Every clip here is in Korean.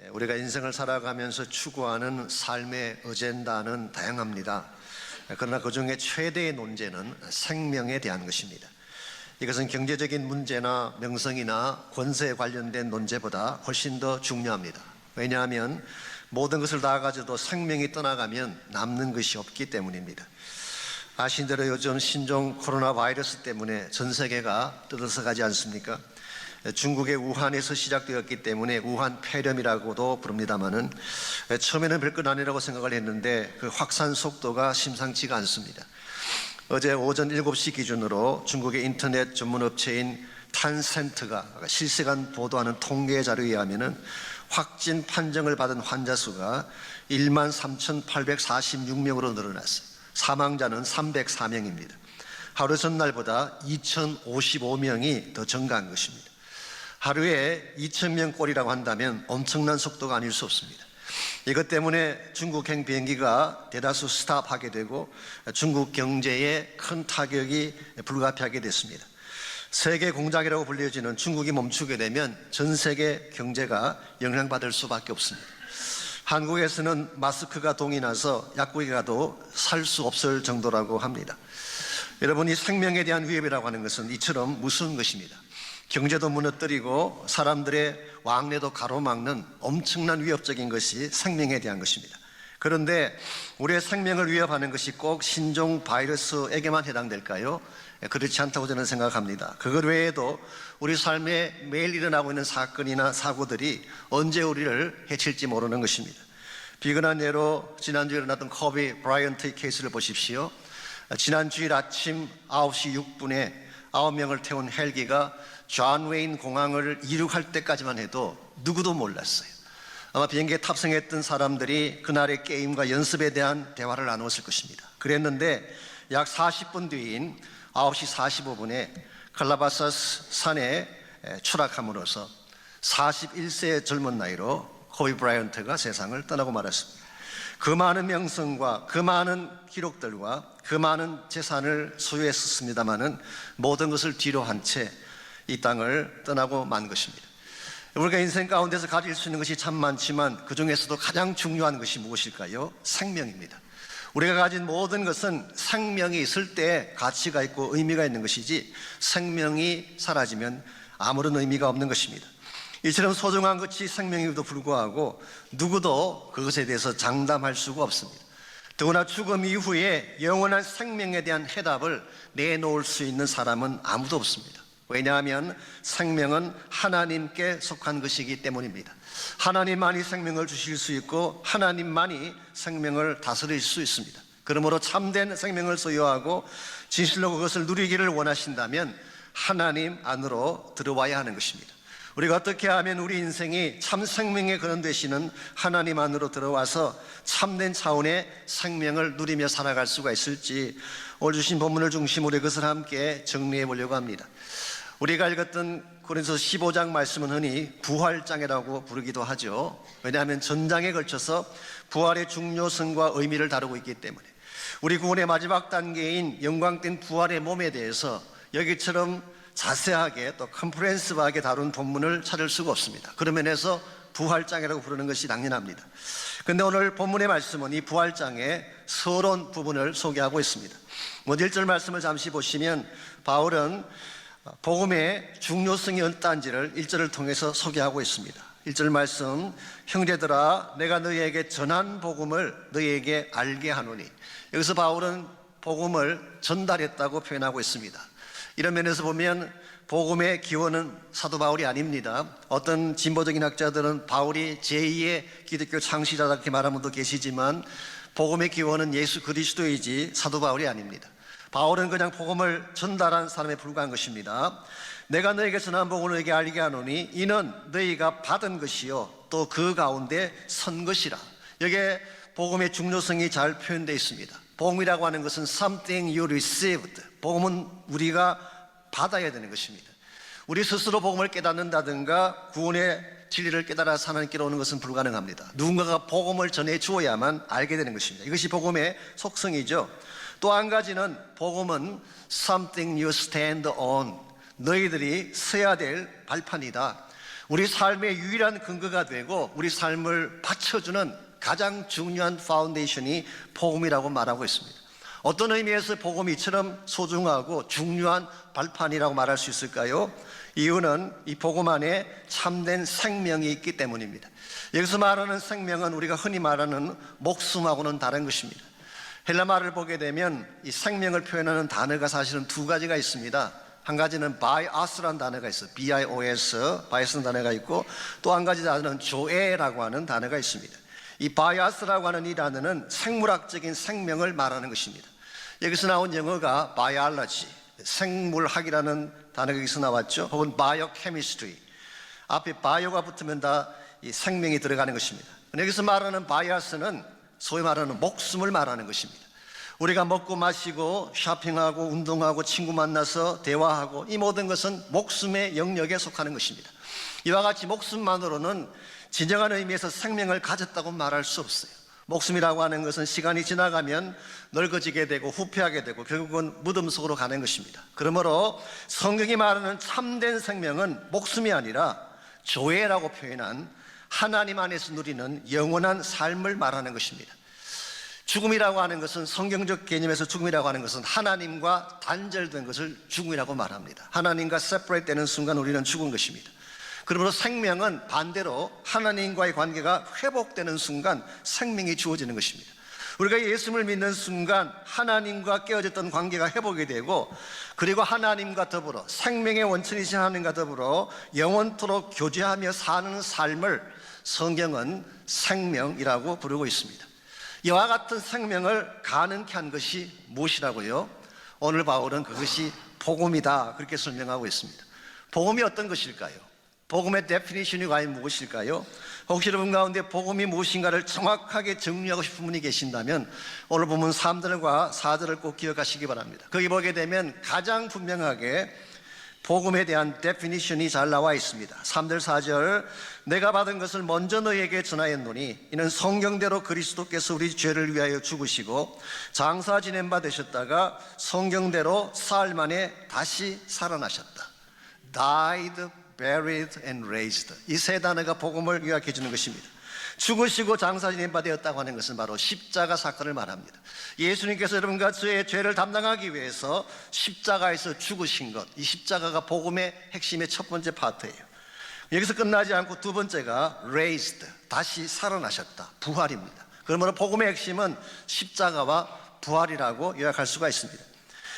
우리가 인생을 살아가면서 추구하는 삶의 어젠다는 다양합니다. 그러나 그 중에 최대의 논제는 생명에 대한 것입니다. 이것은 경제적인 문제나 명성이나 권세에 관련된 논제보다 훨씬 더 중요합니다. 왜냐하면 모든 것을 다 가져도 생명이 떠나가면 남는 것이 없기 때문입니다. 아신 대로 요즘 신종 코로나 바이러스 때문에 전 세계가 떠들썩하지 않습니까? 중국의 우한에서 시작되었기 때문에 우한 폐렴이라고도 부릅니다마는 처음에는 별것 아니라고 생각을 했는데 그 확산 속도가 심상치가 않습니다. 어제 오전 7시 기준으로 중국의 인터넷 전문 업체인 탄센트가 실시간 보도하는 통계 자료에 의하면 확진 판정을 받은 환자 수가 13,846명으로 늘어났어요. 사망자는 304명입니다. 하루 전날보다 2,055명이 더 증가한 것입니다. 하루에 2,000명 꼴이라고 한다면 엄청난 속도가 아닐 수 없습니다. 이것 때문에 중국행 비행기가 대다수 스탑하게 되고 중국 경제에 큰 타격이 불가피하게 됐습니다. 세계 공장이라고 불려지는 중국이 멈추게 되면 전 세계 경제가 영향받을 수밖에 없습니다. 한국에서는 마스크가 동이 나서 약국에 가도 살 수 없을 정도라고 합니다. 여러분, 이 생명에 대한 위협이라고 하는 것은 이처럼 무서운 것입니다. 경제도 무너뜨리고 사람들의 왕래도 가로막는 엄청난 위협적인 것이 생명에 대한 것입니다. 그런데 우리의 생명을 위협하는 것이 꼭 신종 바이러스에게만 해당될까요? 그렇지 않다고 저는 생각합니다. 그것 외에도 우리 삶에 매일 일어나고 있는 사건이나 사고들이 언제 우리를 해칠지 모르는 것입니다. 비근한 예로 지난주에 일어났던 코비 브라이언트의 케이스를 보십시오. 지난 주일 아침 9시 6분에 9명을 태운 헬기가 존 웨인 공항을 이륙할 때까지만 해도 누구도 몰랐어요. 아마 비행기에 탑승했던 사람들이 그날의 게임과 연습에 대한 대화를 나누었을 것입니다. 그랬는데 약 40분 뒤인 9시 45분에 칼라바사스 산에 추락함으로써 41세의 젊은 나이로 코비 브라이언트가 세상을 떠나고 말았습니다. 그 많은 명성과 그 많은 기록들과 그 많은 재산을 소유했었습니다마는 모든 것을 뒤로 한 채 이 땅을 떠나고 만 것입니다. 우리가 인생 가운데서 가질 수 있는 것이 참 많지만 그 중에서도 가장 중요한 것이 무엇일까요? 생명입니다. 우리가 가진 모든 것은 생명이 있을 때 가치가 있고 의미가 있는 것이지 생명이 사라지면 아무런 의미가 없는 것입니다. 이처럼 소중한 것이 생명에도 불구하고 누구도 그것에 대해서 장담할 수가 없습니다. 더구나 죽음 이후에 영원한 생명에 대한 해답을 내놓을 수 있는 사람은 아무도 없습니다. 왜냐하면 생명은 하나님께 속한 것이기 때문입니다. 하나님만이 생명을 주실 수 있고 하나님만이 생명을 다스릴 수 있습니다. 그러므로 참된 생명을 소유하고 진실로 그것을 누리기를 원하신다면 하나님 안으로 들어와야 하는 것입니다. 우리가 어떻게 하면 우리 인생이 참 생명의 근원 되시는 하나님 안으로 들어와서 참된 차원의 생명을 누리며 살아갈 수가 있을지 오늘 주신 본문을 중심으로 그것을 함께 정리해 보려고 합니다. 우리가 읽었던 고린도서 15장 말씀은 흔히 부활장이라고 부르기도 하죠. 왜냐하면 전장에 걸쳐서 부활의 중요성과 의미를 다루고 있기 때문에 우리 구원의 마지막 단계인 영광된 부활의 몸에 대해서 여기처럼 자세하게 또 컴프레hen시브하게 다룬 본문을 찾을 수가 없습니다. 그런 면에서 부활장이라고 부르는 것이 당연합니다. 그런데 오늘 본문의 말씀은 이 부활장의 서론 부분을 소개하고 있습니다. 먼저 1절 말씀을 잠시 보시면 바울은 복음의 중요성이 어떠한지를 1절을 통해서 소개하고 있습니다. 1절 말씀, 형제들아 내가 너희에게 전한 복음을 너희에게 알게 하노니. 여기서 바울은 복음을 전달했다고 표현하고 있습니다. 이런 면에서 보면 복음의 기원은 사도 바울이 아닙니다. 어떤 진보적인 학자들은 바울이 제2의 기독교 창시자다 이렇게 말하는 분도 계시지만 복음의 기원은 예수 그리스도이지 사도 바울이 아닙니다. 바울은 그냥 복음을 전달한 사람에 불과한 것입니다. 내가 너에게 전한 복음을 너에게 알게 하노니 이는 너희가 받은 것이요 또 그 가운데 선 것이라. 여기에 복음의 중요성이 잘 표현되어 있습니다. 복음이라고 하는 것은 something you received. 복음은 우리가 받아야 되는 것입니다. 우리 스스로 복음을 깨닫는다든가 구원의 진리를 깨달아서 하나님께로 오는 것은 불가능합니다. 누군가가 복음을 전해 주어야만 알게 되는 것입니다. 이것이 복음의 속성이죠. 또 한 가지는 복음은 something you stand on. 너희들이 서야 될 발판이다. 우리 삶의 유일한 근거가 되고 우리 삶을 받쳐주는 가장 중요한 파운데이션이 복음이라고 말하고 있습니다. 어떤 의미에서 복음이 이처럼 소중하고 중요한 발판이라고 말할 수 있을까요? 이유는 이 복음 안에 참된 생명이 있기 때문입니다. 여기서 말하는 생명은 우리가 흔히 말하는 목숨하고는 다른 것입니다. 헬라말을 보게 되면 이 생명을 표현하는 단어가 사실은 두 가지가 있습니다. 한 가지는 bios라는 단어가 있어요. bios, bios라는 단어가 있고, 또 한 가지 단어는 조에라고 하는 단어가 있습니다. 이 bios라고 하는 이 단어는 생물학적인 생명을 말하는 것입니다. 여기서 나온 영어가 biology, 생물학이라는 단어가 여기서 나왔죠. 혹은 biochemistry, 앞에 bio가 붙으면 다 이 생명이 들어가는 것입니다. 여기서 말하는 bios는 소위 말하는 목숨을 말하는 것입니다. 우리가 먹고 마시고 쇼핑하고 운동하고 친구 만나서 대화하고 이 모든 것은 목숨의 영역에 속하는 것입니다. 이와 같이 목숨만으로는 진정한 의미에서 생명을 가졌다고 말할 수 없어요. 목숨이라고 하는 것은 시간이 지나가면 늙어지게 되고 후퇴하게 되고 결국은 무덤 속으로 가는 것입니다. 그러므로 성경이 말하는 참된 생명은 목숨이 아니라 조회라고 표현한 하나님 안에서 누리는 영원한 삶을 말하는 것입니다. 죽음이라고 하는 것은, 성경적 개념에서 죽음이라고 하는 것은 하나님과 단절된 것을 죽음이라고 말합니다. 하나님과 separate 되는 순간 우리는 죽은 것입니다. 그러므로 생명은 반대로 하나님과의 관계가 회복되는 순간 생명이 주어지는 것입니다. 우리가 예수를 믿는 순간 하나님과 깨어졌던 관계가 회복이 되고, 그리고 하나님과 더불어 생명의 원천이신 하나님과 더불어 영원토록 교제하며 사는 삶을 성경은 생명이라고 부르고 있습니다. 이와 같은 생명을 가능케 한 것이 무엇이라고요? 오늘 바울은 그것이 복음이다, 그렇게 설명하고 있습니다. 복음이 어떤 것일까요? 복음의 데피니션이 과연 무엇일까요? 혹시 여러분 가운데 복음이 무엇인가를 정확하게 정리하고 싶은 분이 계신다면 오늘 본문 3절과 4절을 꼭 기억하시기 바랍니다. 거기 보게 되면 가장 분명하게 복음에 대한 데피니션이 잘 나와 있습니다. 3절 4절, 내가 받은 것을 먼저 너희에게 전하였노니 이는 성경대로 그리스도께서 우리 죄를 위하여 죽으시고 장사 지낸 바 되셨다가 성경대로 사흘 만에 다시 살아나셨다. Died, buried and raised. 이 세 단어가 복음을 요약해 주는 것입니다. 죽으시고 장사 지낸 바 되었다고 하는 것은 바로 십자가 사건을 말합니다. 예수님께서 여러분과 저의 죄를 담당하기 위해서 십자가에서 죽으신 것, 이 십자가가 복음의 핵심의 첫 번째 파트예요. 여기서 끝나지 않고 두 번째가 raised, 다시 살아나셨다, 부활입니다. 그러므로 복음의 핵심은 십자가와 부활이라고 요약할 수가 있습니다.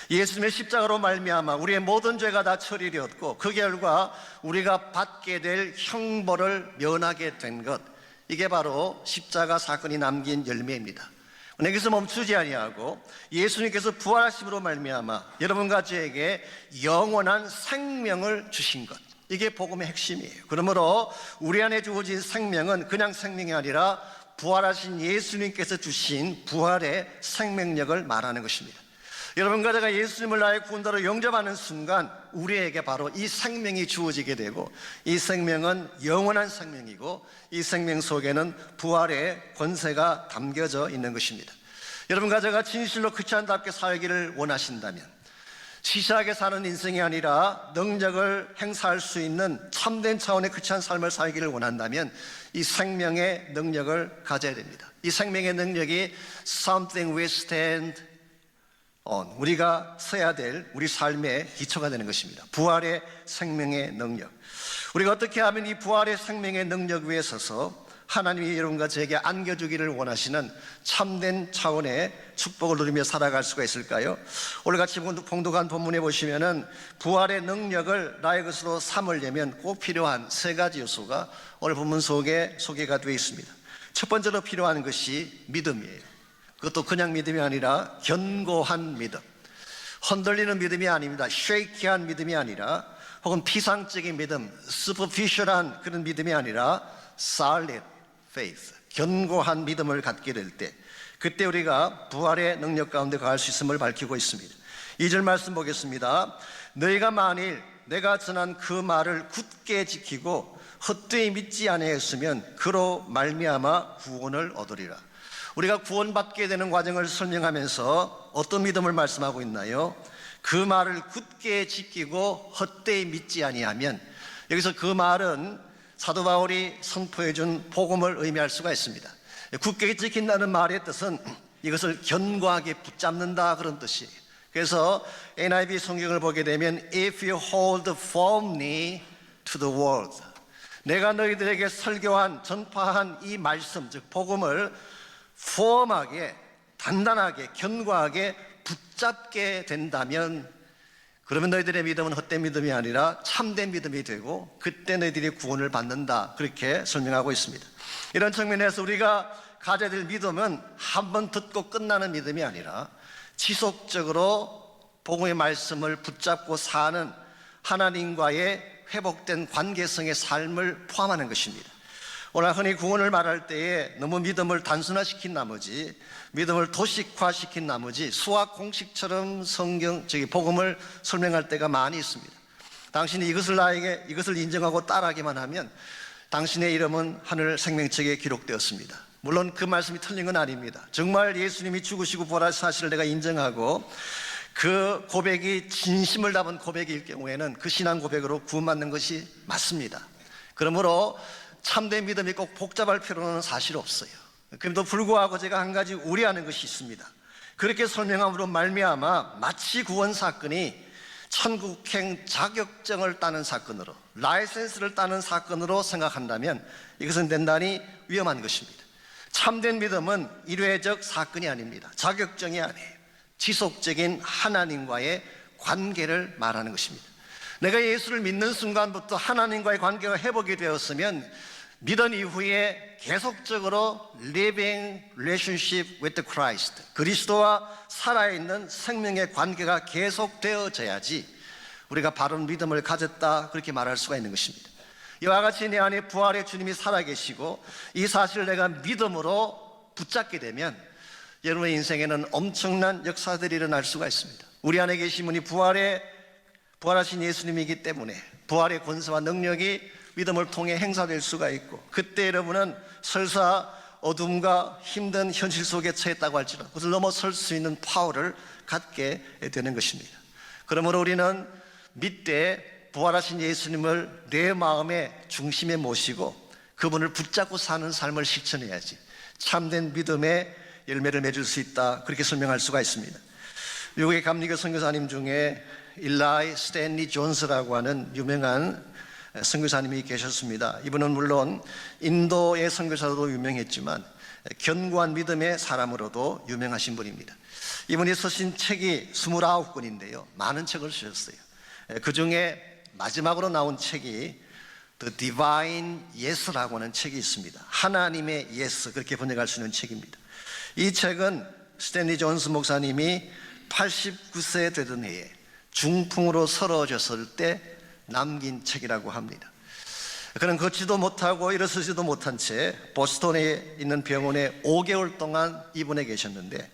예수님의 십자가로 말미암아 우리의 모든 죄가 다 처리되었고, 그 결과 우리가 받게 될 형벌을 면하게 된 것, 이게 바로 십자가 사건이 남긴 열매입니다. 여기서 멈추지 아니하고 예수님께서 부활하심으로 말미암아 여러분과 저에게 영원한 생명을 주신 것, 이게 복음의 핵심이에요. 그러므로 우리 안에 주어진 생명은 그냥 생명이 아니라 부활하신 예수님께서 주신 부활의 생명력을 말하는 것입니다. 여러분과 제가 예수님을 나의 구원자로 영접하는 순간 우리에게 바로 이 생명이 주어지게 되고, 이 생명은 영원한 생명이고 이 생명 속에는 부활의 권세가 담겨져 있는 것입니다. 여러분과 제가 진실로 크리스찬답게 살기를 원하신다면, 시시하게 사는 인생이 아니라 능력을 행사할 수 있는 참된 차원의 크리스찬 삶을 살기를 원한다면 이 생명의 능력을 가져야 됩니다. 이 생명의 능력이 something we stand 우리가 서야 될 우리 삶의 기초가 되는 것입니다. 부활의 생명의 능력. 우리가 어떻게 하면 이 부활의 생명의 능력 위에 서서 하나님이 여러분과 저에게 안겨주기를 원하시는 참된 차원의 축복을 누리며 살아갈 수가 있을까요? 오늘 같이 봉독한 본문에 보시면은 부활의 능력을 나의 것으로 삼으려면 꼭 필요한 세 가지 요소가 오늘 본문 속에 소개가 되어 있습니다. 첫 번째로 필요한 것이 믿음이에요. 그것도 그냥 믿음이 아니라 견고한 믿음, 흔들리는 믿음이 아닙니다. 쉐이키한 믿음이 아니라, 혹은 피상적인 믿음, superficial한 그런 믿음이 아니라 solid faith, 견고한 믿음을 갖게 될 때, 그때 우리가 부활의 능력 가운데 가할 수 있음을 밝히고 있습니다. 2절 말씀 보겠습니다. 너희가 만일 내가 전한 그 말을 굳게 지키고 헛되이 믿지 아니하였으면 그로 말미암아 구원을 얻으리라. 우리가 구원받게 되는 과정을 설명하면서 어떤 믿음을 말씀하고 있나요? 그 말을 굳게 지키고 헛되이 믿지 아니하면, 여기서 그 말은 사도 바울이 선포해 준 복음을 의미할 수가 있습니다. 굳게 지킨다는 말의 뜻은 이것을 견고하게 붙잡는다, 그런 뜻이에요. 그래서 NIV 성경을 보게 되면 If you hold firmly to the word, 내가 너희들에게 설교한, 전파한 이 말씀, 즉 복음을 firm하게, 단단하게, 견고하게 붙잡게 된다면, 그러면 너희들의 믿음은 헛된 믿음이 아니라 참된 믿음이 되고 그때 너희들이 구원을 받는다, 그렇게 설명하고 있습니다. 이런 측면에서 우리가 가져야 될 믿음은 한 번 듣고 끝나는 믿음이 아니라 지속적으로 복음의 말씀을 붙잡고 사는 하나님과의 회복된 관계성의 삶을 포함하는 것입니다. 오늘 흔히 구원을 말할 때에 너무 믿음을 단순화시킨 나머지, 믿음을 도식화시킨 나머지 수학 공식처럼 복음을 설명할 때가 많이 있습니다. 당신이 이것을 인정하고 따라하기만 하면 당신의 이름은 하늘 생명책에 기록되었습니다. 물론 그 말씀이 틀린 건 아닙니다. 정말 예수님이 죽으시고 부활하신 사실을 내가 인정하고 그 고백이 진심을 담은 고백일 경우에는 그 신앙 고백으로 구원받는 것이 맞습니다. 그러므로 참된 믿음이 꼭 복잡할 필요는 사실 없어요. 그럼에도 불구하고 제가 한 가지 우려하는 것이 있습니다. 그렇게 설명함으로 말미암아 마치 구원 사건이 천국행 자격증을 따는 사건으로, 라이센스를 따는 사건으로 생각한다면 이것은 대단히 위험한 것입니다. 참된 믿음은 일회적 사건이 아닙니다. 자격증이 아니에요. 지속적인 하나님과의 관계를 말하는 것입니다. 내가 예수를 믿는 순간부터 하나님과의 관계가 회복이 되었으면 믿은 이후에 계속적으로 living relationship with Christ, 그리스도와 살아있는 생명의 관계가 계속되어져야지 우리가 바른 믿음을 가졌다, 그렇게 말할 수가 있는 것입니다. 이와 같이 내 안에 부활의 주님이 살아계시고 이 사실을 내가 믿음으로 붙잡게 되면 여러분의 인생에는 엄청난 역사들이 일어날 수가 있습니다. 우리 안에 계신 분이 부활하신 예수님이기 때문에 부활의 권세와 능력이 믿음을 통해 행사될 수가 있고, 그때 여러분은 설사 어둠과 힘든 현실 속에 처했다고 할지라도 그것을 넘어설 수 있는 파워를 갖게 되는 것입니다. 그러므로 우리는 믿되 부활하신 예수님을 내 마음의 중심에 모시고 그분을 붙잡고 사는 삶을 실천해야지 참된 믿음의 열매를 맺을 수 있다, 그렇게 설명할 수가 있습니다. 미국의 감리교 선교사님 중에 일라이 스탠리 존스라고 하는 유명한 선교사님이 계셨습니다. 이분은 물론 인도의 선교사로도 유명했지만 견고한 믿음의 사람으로도 유명하신 분입니다. 이분이 쓰신 책이 29권인데요 많은 책을 쓰셨어요. 그 중에 마지막으로 나온 책이 The Divine Yes라고 하는 책이 있습니다. 하나님의 Yes, 그렇게 번역할 수 있는 책입니다. 이 책은 스탠리 존스 목사님이 89세 되던 해에 중풍으로 쓰러졌을 때 남긴 책이라고 합니다. 그는 걷지도 못하고 일어서지도 못한 채 보스턴에 있는 병원에 5개월 동안 입원해 계셨는데,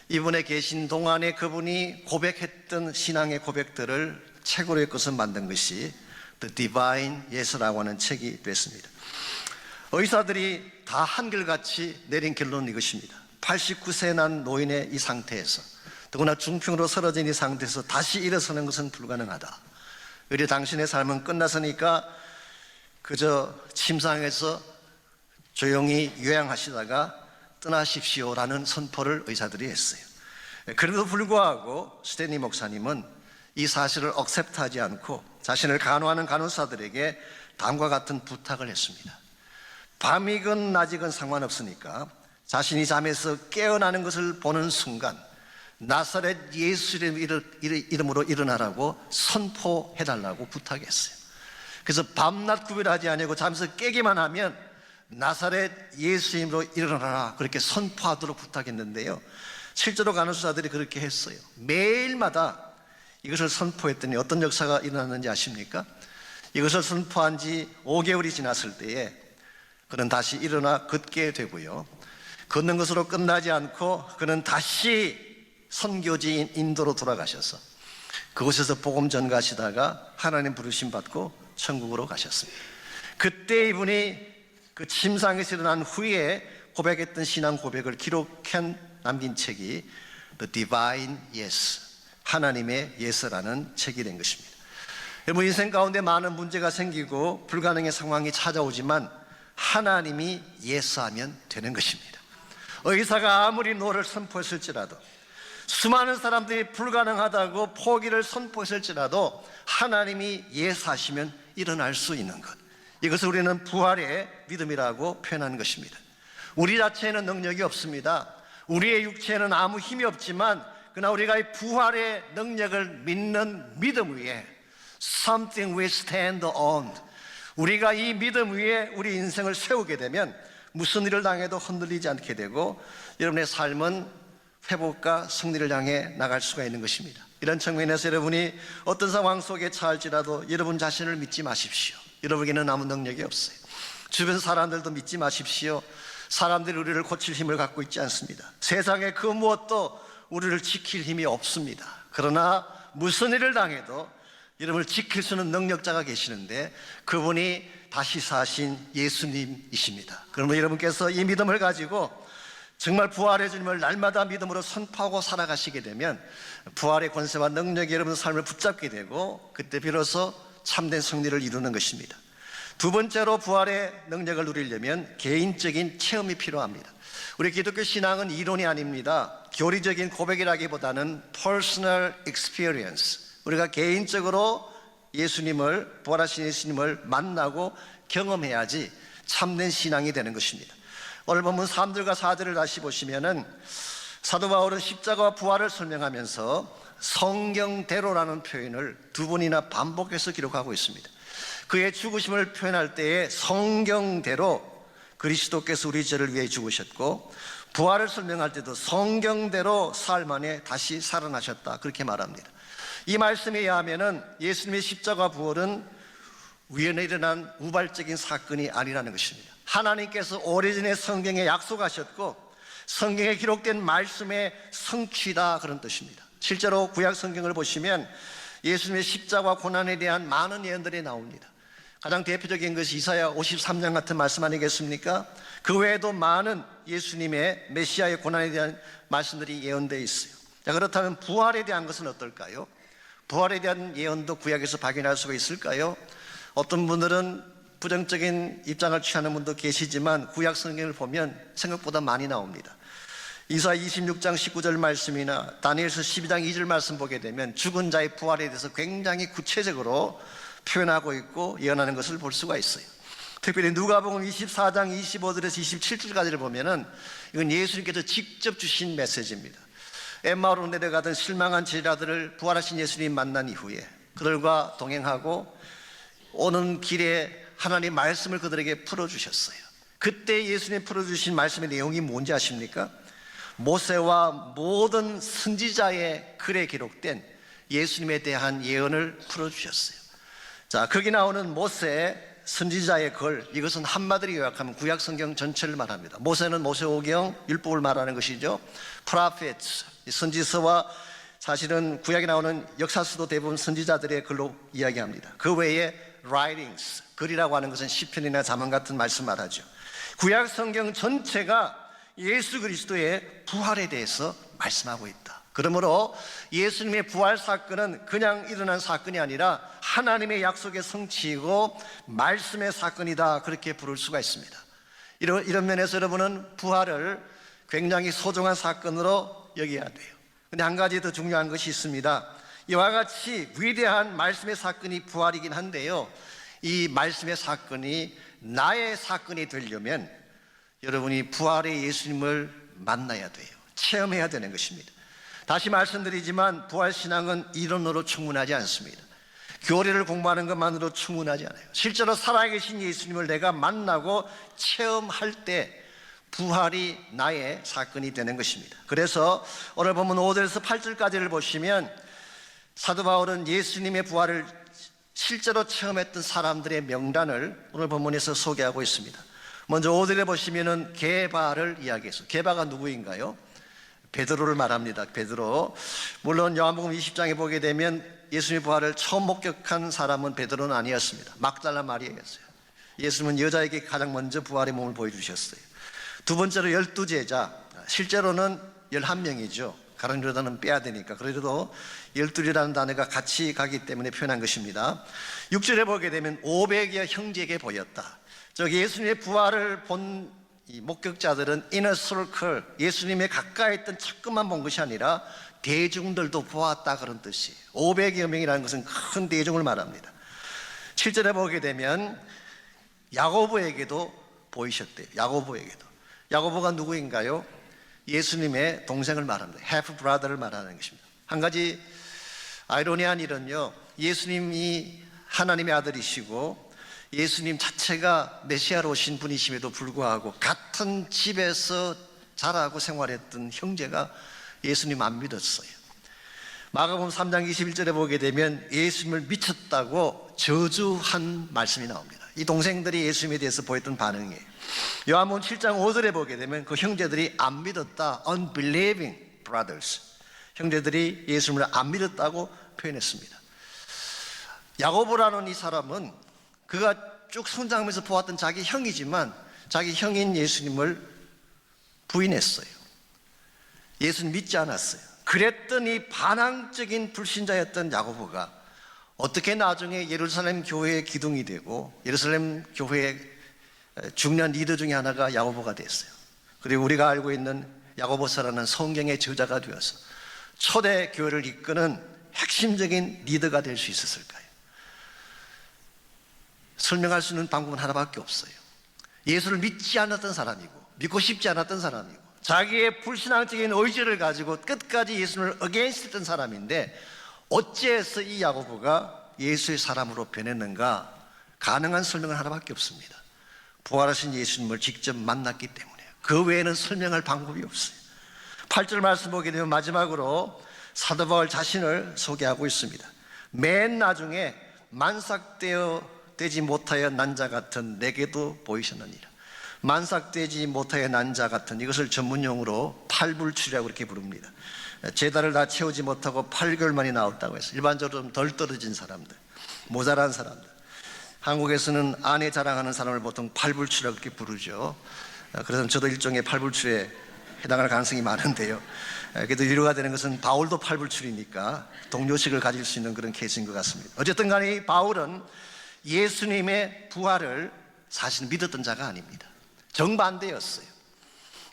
입원해 계신 동안에 그분이 고백했던 신앙의 고백들을 책으로 엮어서 만든 것이 The Divine Yes라고 하는 책이 됐습니다. 의사들이 다 한결같이 내린 결론은 이것입니다. 89세 난 노인의 이 상태에서, 더구나 중풍으로 쓰러진 이 상태에서 다시 일어서는 것은 불가능하다. 우리 당신의 삶은 끝났으니까 그저 침상에서 조용히 요양하시다가 떠나십시오라는 선포를 의사들이 했어요. 그래도 불구하고 스탠리 목사님은 이 사실을 억셉트하지 않고 자신을 간호하는 간호사들에게 다음과 같은 부탁을 했습니다. 밤이건 낮이건 상관없으니까 자신이 잠에서 깨어나는 것을 보는 순간 나사렛 예수 이름으로 일어나라고 선포해달라고 부탁했어요. 그래서 밤낮 구별하지 아니하고 잠에서 깨기만 하면 나사렛 예수 이름으로 일어나라, 그렇게 선포하도록 부탁했는데요, 실제로 간호사들이 그렇게 했어요. 매일마다 이것을 선포했더니 어떤 역사가 일어났는지 아십니까? 이것을 선포한 지 5개월이 지났을 때에 그는 다시 일어나 걷게 되고요, 걷는 것으로 끝나지 않고 그는 다시 선교지인 인도로 돌아가셔서 그곳에서 복음 전가하시다가 하나님 부르심 받고 천국으로 가셨습니다. 그때 이분이 그 침상에서 일어난 후에 고백했던 신앙 고백을 기록한 남긴 책이 The Divine Yes, 하나님의 예스라는 책이 된 것입니다. 여러분, 인생 가운데 많은 문제가 생기고 불가능의 상황이 찾아오지만 하나님이 예스하면 되는 것입니다. 의사가 아무리 노를 선포했을지라도, 수많은 사람들이 불가능하다고 포기를 선포했을지라도 하나님이 예스하시면 일어날 수 있는 것, 이것을 우리는 부활의 믿음이라고 표현하는 것입니다. 우리 자체에는 능력이 없습니다. 우리의 육체에는 아무 힘이 없지만 그러나 우리가 이 부활의 능력을 믿는 믿음 위에 Something we stand on, 우리가 이 믿음 위에 우리 인생을 세우게 되면 무슨 일을 당해도 흔들리지 않게 되고 여러분의 삶은 회복과 승리를 향해 나갈 수가 있는 것입니다. 이런 측면에서 여러분이 어떤 상황 속에 처할지라도 여러분 자신을 믿지 마십시오. 여러분에게는 아무 능력이 없어요. 주변 사람들도 믿지 마십시오. 사람들이 우리를 고칠 힘을 갖고 있지 않습니다. 세상에 그 무엇도 우리를 지킬 힘이 없습니다. 그러나 무슨 일을 당해도 여러분을 지킬 수 있는 능력자가 계시는데 그분이 다시 사신 예수님이십니다. 그러면 여러분께서 이 믿음을 가지고 정말 부활의 주님을 날마다 믿음으로 선포하고 살아가시게 되면 부활의 권세와 능력이 여러분의 삶을 붙잡게 되고 그때 비로소 참된 승리를 이루는 것입니다. 두 번째로 부활의 능력을 누리려면 개인적인 체험이 필요합니다. 우리 기독교 신앙은 이론이 아닙니다. 교리적인 고백이라기보다는 personal experience, 우리가 개인적으로 예수님을, 부활하신 예수님을 만나고 경험해야지 참된 신앙이 되는 것입니다. 오늘 본문 3절과 4절을 다시 보시면은 사도 바울은 십자가와 부활을 설명하면서 성경대로라는 표현을 두 번이나 반복해서 기록하고 있습니다. 그의 죽으심을 표현할 때에 성경대로 그리스도께서 우리 죄를 위해 죽으셨고, 부활을 설명할 때도 성경대로 사흘 만에 다시 살아나셨다, 그렇게 말합니다. 이 말씀에 의하면은 예수님의 십자가 부활은 우연에 일어난 우발적인 사건이 아니라는 것입니다. 하나님께서 오래전에 성경에 약속하셨고 성경에 기록된 말씀의 성취다, 그런 뜻입니다. 실제로 구약 성경을 보시면 예수님의 십자가 고난에 대한 많은 예언들이 나옵니다. 가장 대표적인 것이 이사야 53장 같은 말씀 아니겠습니까? 그 외에도 많은 예수님의 메시아의 고난에 대한 말씀들이 예언되어 있어요. 자, 그렇다면 부활에 대한 것은 어떨까요? 부활에 대한 예언도 구약에서 발견할 수가 있을까요? 어떤 분들은 부정적인 입장을 취하는 분도 계시지만 구약 성경을 보면 생각보다 많이 나옵니다. 이사야 26장 19절 말씀이나 다니엘서 12장 2절 말씀 보게 되면 죽은 자의 부활에 대해서 굉장히 구체적으로 표현하고 있고 예언하는 것을 볼 수가 있어요. 특별히 누가복음 24장 25절에서 27절까지를 보면은 이건 예수님께서 직접 주신 메시지입니다. 엠마오로 내려가던 실망한 제자들을 부활하신 예수님 만난 이후에 그들과 동행하고 오는 길에 하나님 말씀을 그들에게 풀어주셨어요. 그때 예수님 풀어주신 말씀의 내용이 뭔지 아십니까? 모세와 모든 선지자의 글에 기록된 예수님에 대한 예언을 풀어주셨어요. 자, 거기 나오는 모세, 선지자의 글, 이것은 한마디로 요약하면 구약 성경 전체를 말합니다. 모세는 모세오경, 율법을 말하는 것이죠. prophets, 선지서와 사실은 구약에 나오는 역사서도 대부분 선지자들의 글로 이야기합니다. 그 외에 writings, 글이라고 하는 것은 시편이나 잠언 같은 말씀 말하죠. 구약 성경 전체가 예수 그리스도의 부활에 대해서 말씀하고 있다. 그러므로 예수님의 부활 사건은 그냥 일어난 사건이 아니라 하나님의 약속의 성취이고 말씀의 사건이다, 그렇게 부를 수가 있습니다. 이런 면에서 여러분은 부활을 굉장히 소중한 사건으로 여겨야 돼요. 근데 한 가지 더 중요한 것이 있습니다. 이와 같이 위대한 말씀의 사건이 부활이긴 한데요, 이 말씀의 사건이 나의 사건이 되려면 여러분이 부활의 예수님을 만나야 돼요. 체험해야 되는 것입니다. 다시 말씀드리지만 부활신앙은 이론으로 충분하지 않습니다. 교리를 공부하는 것만으로 충분하지 않아요. 실제로 살아계신 예수님을 내가 만나고 체험할 때 부활이 나의 사건이 되는 것입니다. 그래서 오늘 본문 5절에서 8절까지를 보시면 사도 바울은 예수님의 부활을 실제로 체험했던 사람들의 명단을 오늘 본문에서 소개하고 있습니다. 먼저 5절에 보시면은 게바를 이야기했어요. 게바가 누구인가요? 베드로를 말합니다. 베드로. 물론 요한복음 20장에 보게 되면 예수님의 부활을 처음 목격한 사람은 베드로는 아니었습니다. 막달라 마리아였어요. 예수님은 여자에게 가장 먼저 부활의 몸을 보여주셨어요. 두 번째로 12제자, 실제로는 11명이죠. 가론유다 단어는 빼야 되니까. 그래도 열둘이라는 단어가 같이 가기 때문에 표현한 것입니다. 6절에 보게 되면 500여 형제에게 보였다. 예수님의 부활을 본 이 목격자들은 이너 서클, 예수님의 가까이 있던 측근만 본 것이 아니라 대중들도 보았다, 그런 뜻이에요. 500여 명이라는 것은 큰 대중을 말합니다. 7절에 보게 되면 야고보에게도 보이셨대요. 야고보가 누구인가요? 예수님의 동생을 말합니다. half brother를 말하는 것입니다. 한 가지 아이러니한 일은요, 예수님이 하나님의 아들이시고 예수님 자체가 메시아로 오신 분이심에도 불구하고 같은 집에서 자라고 생활했던 형제가 예수님 안 믿었어요. 마가복음 3장 21절에 보게 되면 예수님을 미쳤다고 저주한 말씀이 나옵니다. 이 동생들이 예수님에 대해서 보였던 반응이에요. 요한복음 7장 5절에 보게 되면 그 형제들이 안 믿었다, unbelieving brothers, 형제들이 예수님을 안 믿었다고 표현했습니다. 야고보라는 이 사람은 그가 쭉 성장하면서 보았던 자기 형이지만 자기 형인 예수님을 부인했어요. 예수님 믿지 않았어요. 그랬더니 반항적인 불신자였던 야고보가 어떻게 나중에 예루살렘 교회의 기둥이 되고 예루살렘 교회의 중요한 리더 중에 하나가 야고보가 됐어요. 그리고 우리가 알고 있는 야고보서라는 성경의 저자가 되어서 초대 교회를 이끄는 핵심적인 리더가 될 수 있었을까요? 설명할 수 있는 방법은 하나밖에 없어요. 예수를 믿지 않았던 사람이고 믿고 싶지 않았던 사람이고 자기의 불신앙적인 의지를 가지고 끝까지 예수를 against 했던 사람인데 어찌해서 이 야고보가 예수의 사람으로 변했는가? 가능한 설명은 하나밖에 없습니다. 부활하신 예수님을 직접 만났기 때문에. 그 외에는 설명할 방법이 없어요. 8절 말씀 보게 되면 마지막으로 사도 바울 자신을 소개하고 있습니다. 맨 나중에 만삭되지 못하여 난 자 같은 내게도 보이셨느니라. 만삭되지 못하여 난 자 같은, 이것을 전문용어로 팔불출이라고 이렇게 부릅니다. 제단을 다 채우지 못하고 8개월 만에 나왔다고 해서 일반적으로 좀 덜 떨어진 사람들, 모자란 사람들, 한국에서는 아내 자랑하는 사람을 보통 팔불출이라고 이렇게 부르죠. 그래서 저도 일종의 팔불출에 해당할 가능성이 많은데요. 그래도 위로가 되는 것은 바울도 팔불출이니까 동료식을 가질 수 있는 그런 케이스인 것 같습니다. 어쨌든 간에 이 바울은 예수님의 부활을 사실 믿었던 자가 아닙니다. 정반대였어요.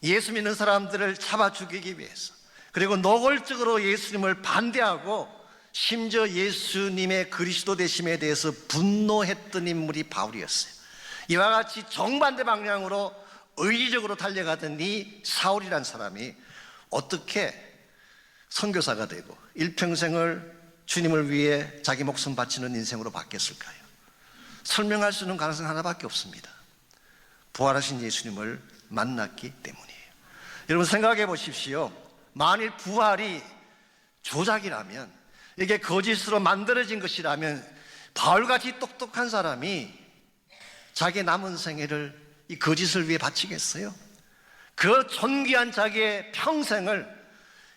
예수 믿는 사람들을 잡아 죽이기 위해서, 그리고 노골적으로 예수님을 반대하고 심지어 예수님의 그리스도 되심에 대해서 분노했던 인물이 바울이었어요. 이와 같이 정반대 방향으로 의지적으로 달려가던 이 사울이라는 사람이 어떻게 선교사가 되고 일평생을 주님을 위해 자기 목숨 바치는 인생으로 바뀌었을까요? 설명할 수 있는 가능성 하나밖에 없습니다. 부활하신 예수님을 만났기 때문이에요. 여러분 생각해 보십시오. 만일 부활이 조작이라면, 이게 거짓으로 만들어진 것이라면 바울같이 똑똑한 사람이 자기 남은 생애를 이 거짓을 위해 바치겠어요? 그 존귀한 자기의 평생을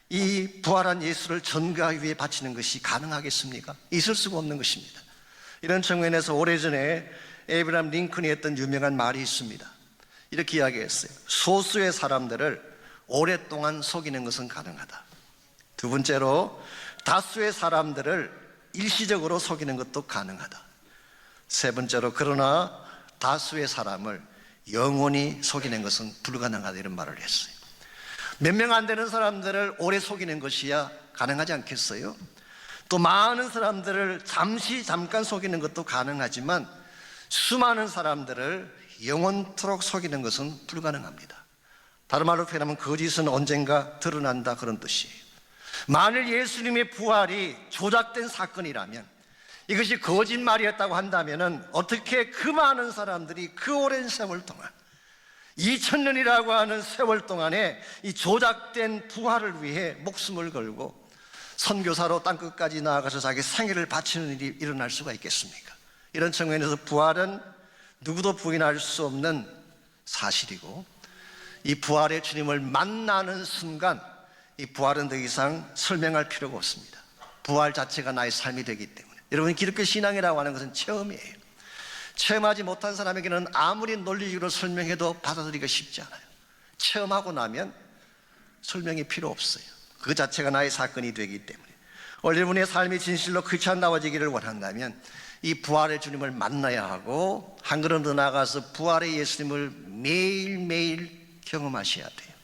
이 부활한 예수를 전가하기 위해 바치는 것이 가능하겠습니까? 있을 수가 없는 것입니다. 이런 측면에서 오래전에 에이브라함 링컨이 했던 유명한 말이 있습니다. 이렇게 이야기했어요. 소수의 사람들을 오랫동안 속이는 것은 가능하다. 두 번째로 다수의 사람들을 일시적으로 속이는 것도 가능하다. 세 번째로 그러나 다수의 사람을 영원히 속이는 것은 불가능하다, 이런 말을 했어요. 몇 명 안 되는 사람들을 오래 속이는 것이야 가능하지 않겠어요? 또 많은 사람들을 잠깐 속이는 것도 가능하지만 수많은 사람들을 영원토록 속이는 것은 불가능합니다. 다른 말로 표현하면 거짓은 언젠가 드러난다, 그런 뜻이에요. 만일 예수님의 부활이 조작된 사건이라면, 이것이 거짓말이었다고 한다면 어떻게 그 많은 사람들이 그 오랜 세월 동안, 2000년이라고 하는 세월 동안에 이 조작된 부활을 위해 목숨을 걸고 선교사로 땅끝까지 나아가서 자기 생애를 바치는 일이 일어날 수가 있겠습니까? 이런 측면에서 부활은 누구도 부인할 수 없는 사실이고, 이 부활의 주님을 만나는 순간 이 부활은 더 이상 설명할 필요가 없습니다. 부활 자체가 나의 삶이 되기 때문에. 여러분, 기독교 신앙이라고 하는 것은 체험이에요. 체험하지 못한 사람에게는 아무리 논리적으로 설명해도 받아들이기가 쉽지 않아요. 체험하고 나면 설명이 필요 없어요. 그 자체가 나의 사건이 되기 때문에 오늘 여러분의 삶이 진실로 크리스찬다워지기를 원한다면 이 부활의 주님을 만나야 하고 한 걸음 더 나아가서 부활의 예수님을 매일매일 경험하셔야 돼요.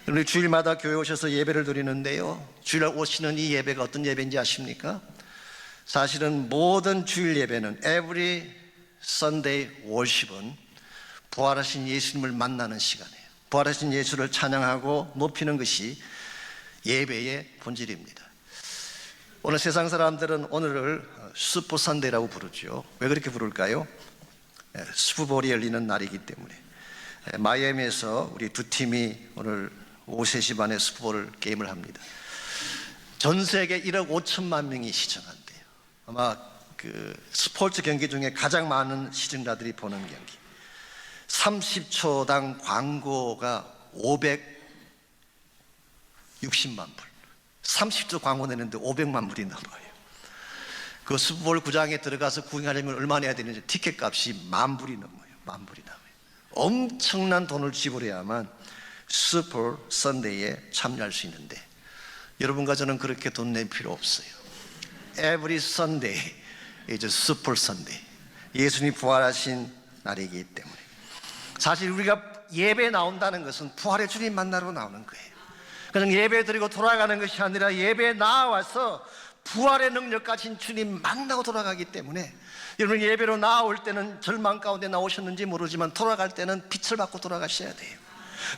우리 주일마다 교회 오셔서 예배를 드리는데요, 주일날 오시는 이 예배가 어떤 예배인지 아십니까? 사실은 모든 주일 예배는 Every Sunday Worship은 부활하신 예수님을 만나는 시간이에요. 부활하신 예수를 찬양하고 높이는 것이 예배의 본질입니다. 오늘 세상 사람들은 오늘을 슈퍼 선데이라고 부르죠. 왜 그렇게 부를까요? 슈퍼볼이 열리는 날이기 때문에. 마이애미에서 우리 두 팀이 오늘 오후 3시 반에 슈퍼볼 게임을 합니다. 전 세계 1억 5천만 명이 시청한대요. 아마 그 스포츠 경기 중에 가장 많은 시청자들이 보는 경기. 30초당 광고가 560만 불. 30초 광고 내는데 500만 불이 나와요. 그 슈퍼볼 구장에 들어가서 구경하려면 얼마 내야 되는지 티켓 값이 10,000불이 넘어요. 10,000불이 나와요. 엄청난 돈을 지불해야만 슈퍼 선데이에 참여할 수 있는데 여러분과 저는 그렇게 돈 낼 필요 없어요. Every Sunday is a Super Sunday. 예수님이 부활하신 날이기 때문에. 사실 우리가 예배에 나온다는 것은 부활의 주님 만나러 나오는 거예요. 그냥 예배 드리고 돌아가는 것이 아니라 예배에 나와서 부활의 능력 가진 주님 만나고 돌아가기 때문에 여러분 예배로 나올 때는 절망 가운데 나오셨는지 모르지만 돌아갈 때는 빛을 받고 돌아가셔야 돼요.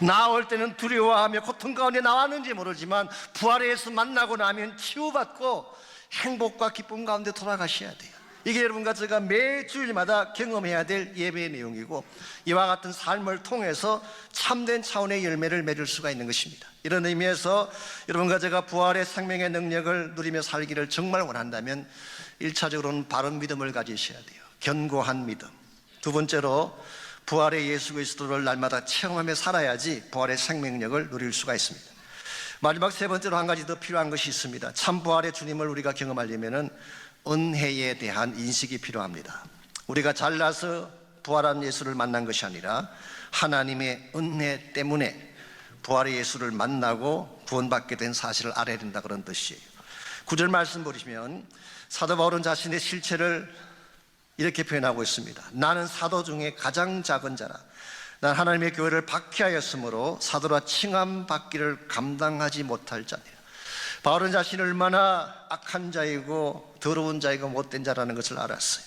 나올 때는 두려워하며 고통 가운데 나왔는지 모르지만 부활의 예수 만나고 나면 치유받고 행복과 기쁨 가운데 돌아가셔야 돼요. 이게 여러분과 제가 매 주일마다 경험해야 될 예배의 내용이고 이와 같은 삶을 통해서 참된 차원의 열매를 맺을 수가 있는 것입니다. 이런 의미에서 여러분과 제가 부활의 생명의 능력을 누리며 살기를 정말 원한다면 1차적으로는 바른 믿음을 가지셔야 돼요. 견고한 믿음. 두 번째로 부활의 예수 그리스도를 날마다 체험하며 살아야지 부활의 생명력을 누릴 수가 있습니다. 마지막 세 번째로 한 가지 더 필요한 것이 있습니다. 참 부활의 주님을 우리가 경험하려면 은혜에 대한 인식이 필요합니다. 우리가 잘나서 부활한 예수를 만난 것이 아니라 하나님의 은혜 때문에 부활의 예수를 만나고 구원받게 된 사실을 알아야 된다 그런 뜻이에요. 9절 말씀 보시면 사도 바울은 자신의 실체를 이렇게 표현하고 있습니다. 나는 사도 중에 가장 작은 자라. 난 하나님의 교회를 박해하였으므로 사도라 칭함받기를 감당하지 못할 자니라. 바울은 자신이 얼마나 악한 자이고 더러운 자이고 못된 자라는 것을 알았어요.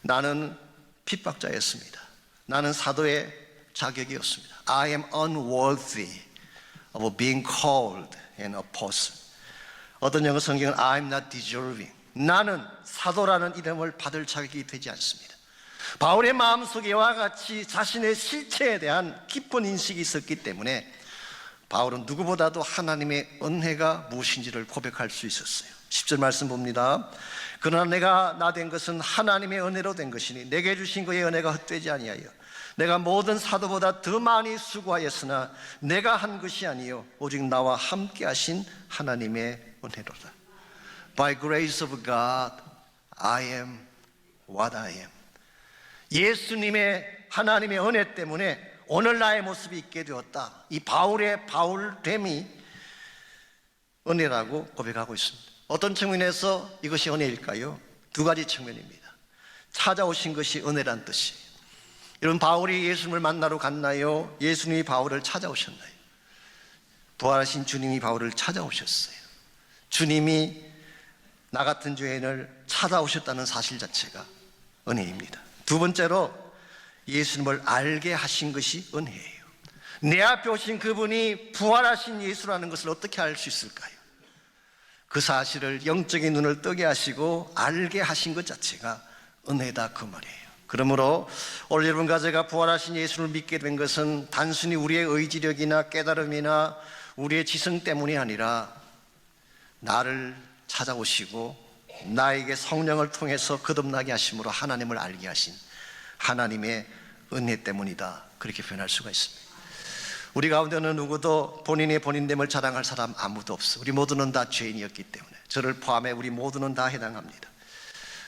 나는 핍박자였습니다. 나는 사도의 자격이 없습니다. I am unworthy of being called an apostle. 어떤 영어 성경은 I am not deserving. 나는 사도라는 이름을 받을 자격이 되지 않습니다. 바울의 마음속에 이와 같이 자신의 실체에 대한 깊은 인식이 있었기 때문에 바울은 누구보다도 하나님의 은혜가 무엇인지를 고백할 수 있었어요. 10절 말씀 봅니다. 그러나 내가 나 된 것은 하나님의 은혜로 된 것이니 내게 주신 그의 은혜가 헛되지 아니하여 내가 모든 사도보다 더 많이 수고하였으나 내가 한 것이 아니요 오직 나와 함께 하신 하나님의 은혜로다. By grace of God, I am what I am. 예수님의 하나님의 은혜 때문에 오늘 나의 모습이 있게 되었다. 이 바울의 바울됨이 은혜라고 고백하고 있습니다. 어떤 측면에서 이것이 은혜일까요? 두 가지 측면입니다. 찾아오신 것이 은혜란 뜻이에요. 여러분 바울이 예수님을 만나러 갔나요? 예수님이 바울을 찾아오셨나요? 부활하신 주님이 바울을 찾아오셨어요. 주님이 나 같은 죄인을 찾아오셨다는 사실 자체가 은혜입니다. 두 번째로 예수님을 알게 하신 것이 은혜예요. 내 앞에 오신 그분이 부활하신 예수라는 것을 어떻게 알 수 있을까요? 그 사실을 영적인 눈을 뜨게 하시고 알게 하신 것 자체가 은혜다 그 말이에요. 그러므로 오늘 여러분과 제가 부활하신 예수를 믿게 된 것은 단순히 우리의 의지력이나 깨달음이나 우리의 지성 때문이 아니라 나를 찾아오시고 나에게 성령을 통해서 거듭나게 하심으로 하나님을 알게 하신 하나님의 은혜 때문이다. 그렇게 표현할 수가 있습니다. 우리 가운데는 누구도 본인의 본인됨을 자랑할 사람 아무도 없어. 우리 모두는 다 죄인이었기 때문에 저를 포함해 우리 모두는 다 해당합니다.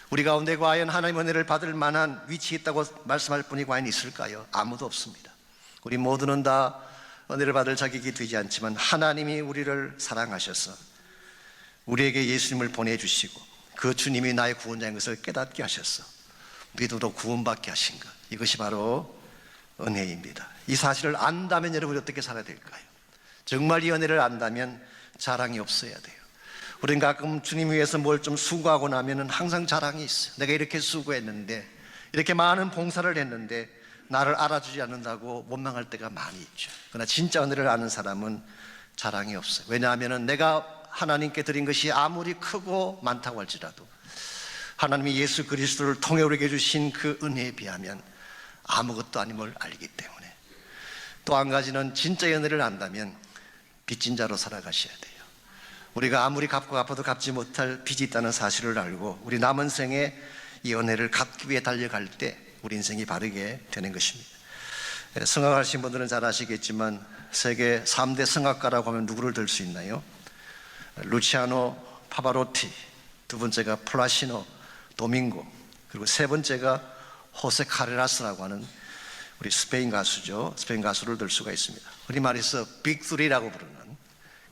우리 가운데 과연 하나님의 은혜를 받을 만한 위치에 있다고 말씀할 분이 과연 있을까요? 아무도 없습니다. 우리 모두는 다 은혜를 받을 자격이 되지 않지만 하나님이 우리를 사랑하셔서 우리에게 예수님을 보내주시고 그 주님이 나의 구원자인 것을 깨닫게 하셔서 믿음으로 구원받게 하신 것, 이것이 바로 은혜입니다. 이 사실을 안다면 여러분이 어떻게 살아야 될까요? 정말 이 은혜를 안다면 자랑이 없어야 돼요. 우리는 가끔 주님 위해서 뭘 좀 수고하고 나면 항상 자랑이 있어요. 내가 이렇게 수고했는데, 이렇게 많은 봉사를 했는데 나를 알아주지 않는다고 원망할 때가 많이 있죠. 그러나 진짜 은혜를 아는 사람은 자랑이 없어요. 왜냐하면 내가 하나님께 드린 것이 아무리 크고 많다고 할지라도 하나님이 예수 그리스도를 통해 우리에게 주신 그 은혜에 비하면 아무것도 아님을 알기 때문에. 또 한 가지는 진짜 은혜를 안다면 빚진 자로 살아가셔야 돼요. 우리가 아무리 갚고 갚아도 갚지 못할 빚이 있다는 사실을 알고 우리 남은 생에 이 은혜를 갚기 위해 달려갈 때 우리 인생이 바르게 되는 것입니다. 성악하신 분들은 잘 아시겠지만 세계 3대 성악가라고 하면 누구를 들 수 있나요? 루치아노 파바로티, 두 번째가 플라시노 도밍고, 그리고 세 번째가 호세 카레라스라고 하는 우리 스페인 가수죠. 스페인 가수를 들 수가 있습니다. 흔히 말해서 빅3라고 부르는,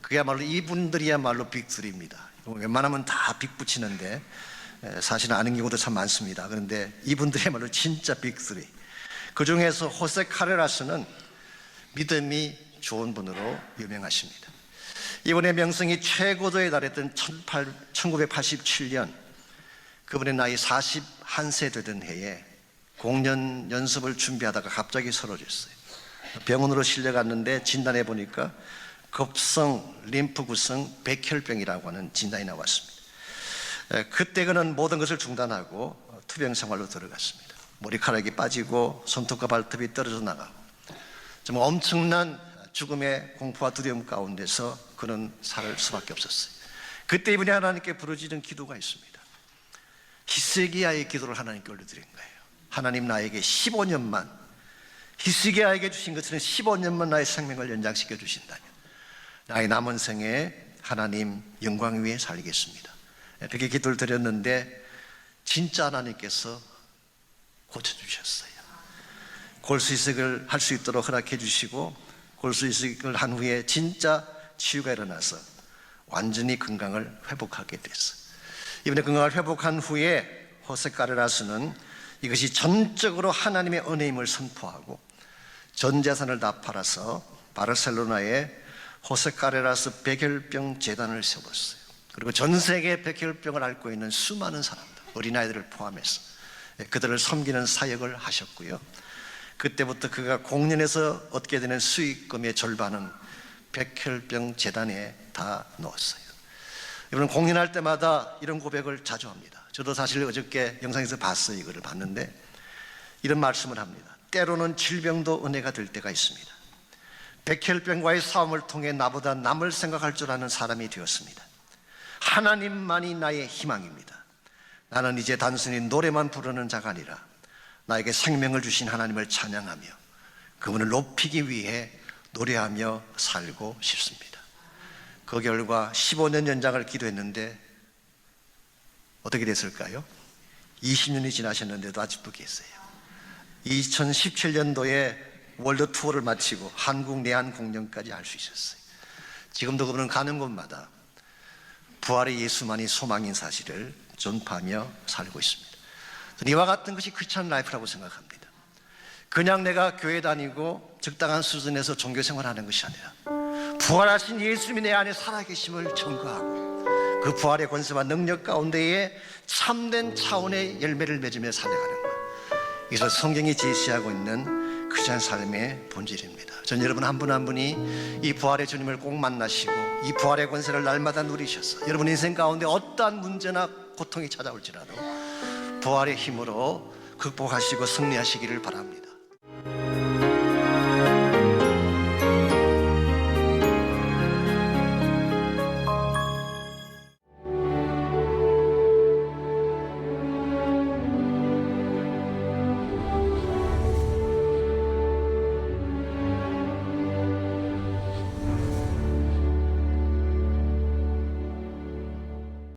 그야말로 이분들이야말로 빅3입니다. 웬만하면 다 빅 붙이는데 사실은 아는 경우도 참 많습니다. 그런데 이분들이야말로 진짜 빅3. 그 중에서 호세 카레라스는 믿음이 좋은 분으로 유명하십니다. 이분의 명성이 최고조에 달했던 1987년, 그분의 나이 41세 되던 해에 공연 연습을 준비하다가 갑자기 쓰러졌어요. 병원으로 실려갔는데 진단해 보니까 급성 림프구성 백혈병이라고 하는 진단이 나왔습니다. 그때 그는 모든 것을 중단하고 투병 생활로 들어갔습니다. 머리카락이 빠지고 손톱과 발톱이 떨어져 나가고 정말 엄청난 죽음의 공포와 두려움 가운데서 그는 살 수밖에 없었어요. 그때 이분이 하나님께 부르짖은 기도가 있습니다. 히스기야의 기도를 하나님께 올려드린 거예요. 하나님, 나에게 15년만, 히스기야에게 주신 것처럼 15년만 나의 생명을 연장시켜 주신다면 나의 남은 생에 하나님 영광 위에 살겠습니다. 그렇게 기도를 드렸는데 진짜 하나님께서 고쳐주셨어요. 골수 이식을 할 수 있도록 허락해 주시고 골수 이식을 한 후에 진짜 치유가 일어나서 완전히 건강을 회복하게 됐어요. 이번에 건강을 회복한 후에 호세 카레라스는 이것이 전적으로 하나님의 은혜임을 선포하고 전 재산을 다 팔아서 바르셀로나에 호세 카레라스 백혈병 재단을 세웠어요. 그리고 전 세계 백혈병을 앓고 있는 수많은 사람들, 어린아이들을 포함해서 그들을 섬기는 사역을 하셨고요. 그때부터 그가 공연에서 얻게 되는 수익금의 절반은 백혈병 재단에 다 넣었어요. 이분은 공연할 때마다 이런 고백을 자주 합니다. 저도 사실 어저께 영상에서 봤어요. 이거를 봤는데 이런 말씀을 합니다. 때로는 질병도 은혜가 될 때가 있습니다. 백혈병과의 싸움을 통해 나보다 남을 생각할 줄 아는 사람이 되었습니다. 하나님만이 나의 희망입니다. 나는 이제 단순히 노래만 부르는 자가 아니라 나에게 생명을 주신 하나님을 찬양하며 그분을 높이기 위해 노래하며 살고 싶습니다. 그 결과 15년 연장을 기도했는데 어떻게 됐을까요? 20년이 지나셨는데도 아직도 계세요. 2017년도에 월드 투어를 마치고 한국 내한 공연까지 할 수 있었어요. 지금도 그분은 가는 곳마다 부활의 예수만이 소망인 사실을 전파하며 살고 있습니다. 이와 같은 것이 크리스찬 라이프라고 생각합니다. 그냥 내가 교회 다니고 적당한 수준에서 종교생활하는 것이 아니라 부활하신 예수님이 내 안에 살아계심을 증거하고 그 부활의 권세와 능력 가운데에 참된 차원의 열매를 맺으며 살아가는 것, 이것을 성경이 제시하고 있는 크리스찬 삶의 본질입니다. 전 여러분 한 분 한 분이 이 부활의 주님을 꼭 만나시고 이 부활의 권세를 날마다 누리셔서 여러분 인생 가운데 어떠한 문제나 고통이 찾아올지라도 부활의 힘으로 극복하시고 승리하시기를 바랍니다.